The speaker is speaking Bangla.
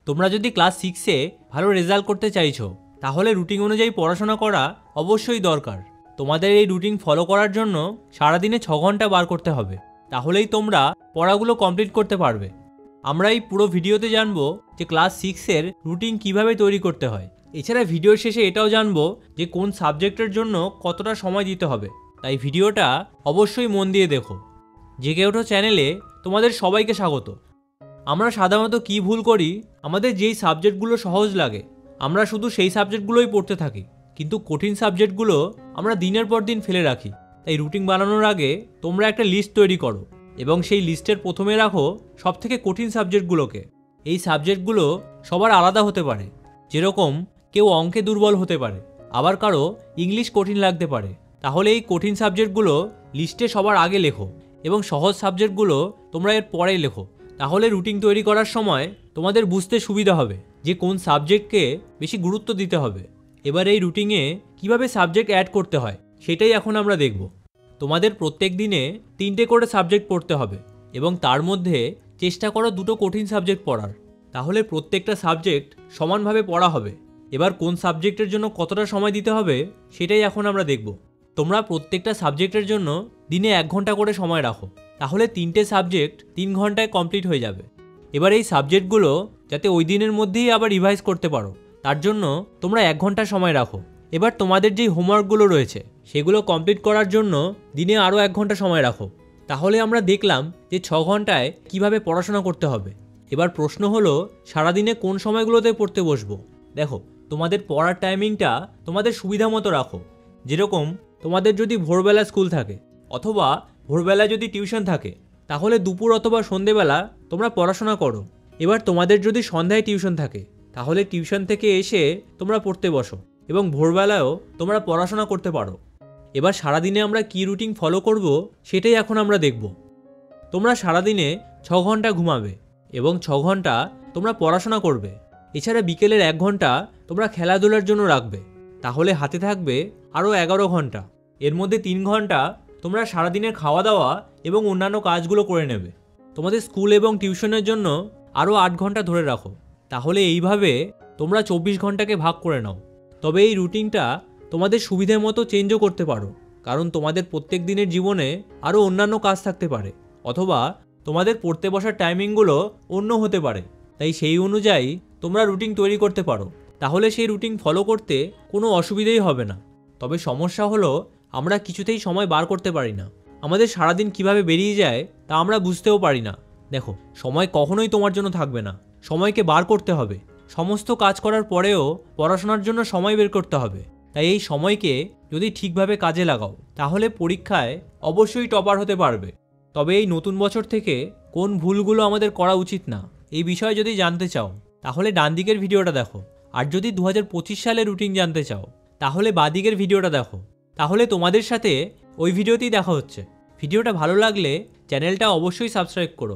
তোমরা যদি ক্লাস 6-এ ভালো রেজাল্ট করতে চাইছো তাহলে রুটিন অনুযায়ী পড়াশোনা করা অবশ্যই দরকার। তোমাদের এই রুটিন ফলো করার জন্য সারাদিনে 6 ঘন্টা বার করতে হবে, তাহলেই তোমরা পড়াগুলো কমপ্লিট করতে পারবে। আমরা এই পুরো ভিডিওতে জানবো যে ক্লাস 6-এর রুটিন কিভাবে তৈরি করতে হয়। এছাড়া ভিডিওর শেষে এটাও জানবো যে কোন সাবজেক্টের জন্য কতটা সময় দিতে হবে। তাই ভিডিওটা অবশ্যই মন দিয়ে দেখো। জেগে ওঠো চ্যানেলে তোমাদের সবাইকে স্বাগত। আমরা সাধারণত কি ভুল করি, আমাদের যেই সাবজেক্টগুলো সহজ লাগে আমরা শুধু সেই সাবজেক্টগুলোই পড়তে থাকি, কিন্তু কঠিন সাবজেক্টগুলো আমরা দিনের পর দিন ফেলে রাখি। তাই রুটিন বানানোর আগে তোমরা একটা লিস্ট তৈরি করো এবং সেই লিস্টের প্রথমে রাখো সবথেকে কঠিন সাবজেক্টগুলোকে। এই সাবজেক্টগুলো সবার আলাদা হতে পারে, যেরকম কেউ অঙ্কে দুর্বল হতে পারে, আবার কারো ইংলিশ কঠিন লাগতে পারে। তাহলে এই কঠিন সাবজেক্টগুলো লিস্টে সবার আগে লেখো এবং সহজ সাবজেক্টগুলো তোমরা এর পরে লেখো। তাহলে রুটিন তৈরি করার সময় তোমাদের বুঝতে সুবিধা হবে যে কোন সাবজেক্টকে বেশি গুরুত্ব দিতে হবে। এবার এই রুটিনে কিভাবে সাবজেক্ট অ্যাড করতে হয় সেটাই এখন আমরা দেখব। তোমাদের প্রত্যেক দিনে 3টে করে সাবজেক্ট পড়তে হবে এবং তার মধ্যে চেষ্টা করো 2টো কঠিন সাবজেক্ট পড়ার। তাহলে প্রত্যেকটা সাবজেক্ট সমানভাবে পড়া হবে। এবার কোন সাবজেক্টের জন্য কতটা সময় দিতে হবে সেটাই এখন আমরা দেখব। তোমরা প্রত্যেকটা সাবজেক্টের জন্য দিনে 1 ঘন্টা করে সময় রাখো, তাহলে 3টে সাবজেক্ট 3 ঘন্টায় কমপ্লিট হয়ে যাবে। এবার এই সাবজেক্টগুলো যাতে ওই দিনের মধ্যেই আবার রিভাইজ করতে পারো তার জন্য তোমরা 1 ঘন্টা সময় রাখো। এবার তোমাদের যেই হোমওয়ার্কগুলো রয়েছে সেগুলো কমপ্লিট করার জন্য দিনে আরও 1 ঘন্টা সময় রাখো। তাহলে আমরা দেখলাম যে 6 ঘন্টায় কিভাবে পড়াশোনা করতে হবে। এবার প্রশ্ন হলো, সারাদিনে কোন সময়গুলোতে পড়তে বসবো? দেখো, তোমাদের পড়ার টাইমিংটা তোমাদের সুবিধা মতো রাখো। যেরকম তোমাদের যদি ভোরবেলা স্কুল থাকে অথবা ভোরবেলা যদি টিউশন থাকে তাহলে দুপুর অথবা সন্ধেবেলা তোমরা পড়াশোনা করো। এবার তোমাদের যদি সন্ধ্যায় টিউশন থাকে তাহলে টিউশন থেকে এসে তোমরা পড়তে বসো এবং ভোরবেলায়ও তোমরা পড়াশোনা করতে পারো। এবার সারাদিনে আমরা কী রুটিন ফলো করব সেটাই এখন আমরা দেখব। তোমরা সারাদিনে 6 ঘন্টা ঘুমাবে এবং 6 ঘন্টা তোমরা পড়াশোনা করবে। এছাড়া বিকেলের 1 ঘন্টা তোমরা খেলাধুলার জন্য রাখবে, তাহলে হাতে থাকবে আরও 11 ঘন্টা। এর মধ্যে 3 ঘন্টা তোমরা সারাদিনের খাওয়া দাওয়া এবং অন্যান্য কাজগুলো করে নেবে। তোমাদের স্কুল এবং টিউশনের জন্য আরও 8 ঘন্টা ধরে রাখো। তাহলে এইভাবে তোমরা 24 ঘন্টাকে ভাগ করে নাও। তবে এই রুটিনটা তোমাদের সুবিধের মতো চেঞ্জও করতে পারো, কারণ তোমাদের প্রত্যেক দিনের জীবনে আরও অন্যান্য কাজ থাকতে পারে অথবা তোমাদের পড়তে বসার টাইমিংগুলো অন্য হতে পারে। তাই সেই অনুযায়ী তোমরা রুটিন তৈরি করতে পারো, তাহলে সেই রুটিন ফলো করতে কোনো অসুবিধাই হবে না। তবে সমস্যা হলো আমরা কিছুতেই সময় বার করতে পারি না। আমাদের সারাদিন কিভাবে বেরিয়ে যায় তা আমরা বুঝতেও পারি না। দেখো, সময় কখনোই তোমার জন্য থাকবে না, সময়কে বার করতে হবে। সমস্ত কাজ করার পরেও পড়াশোনার জন্য সময় বের করতে হবে। তাই এই সময়কে যদি ঠিকভাবে কাজে লাগাও তাহলে পরীক্ষায় অবশ্যই টপার হতে পারবে। তবে এই নতুন বছর থেকে কোন ভুলগুলো আমাদের করা উচিত না এই বিষয়ে যদি জানতে চাও তাহলে ডান দিকের ভিডিওটা দেখো, আর যদি 2025 সালে রুটিন জানতে চাও তাহলে বাঁদিকের ভিডিওটা দেখো। তাহলে তোমাদের সাথে ওই ভিডিওতেই দেখা হচ্ছে। ভিডিওটা ভালো লাগলে চ্যানেলটা অবশ্যই সাবস্ক্রাইব করো।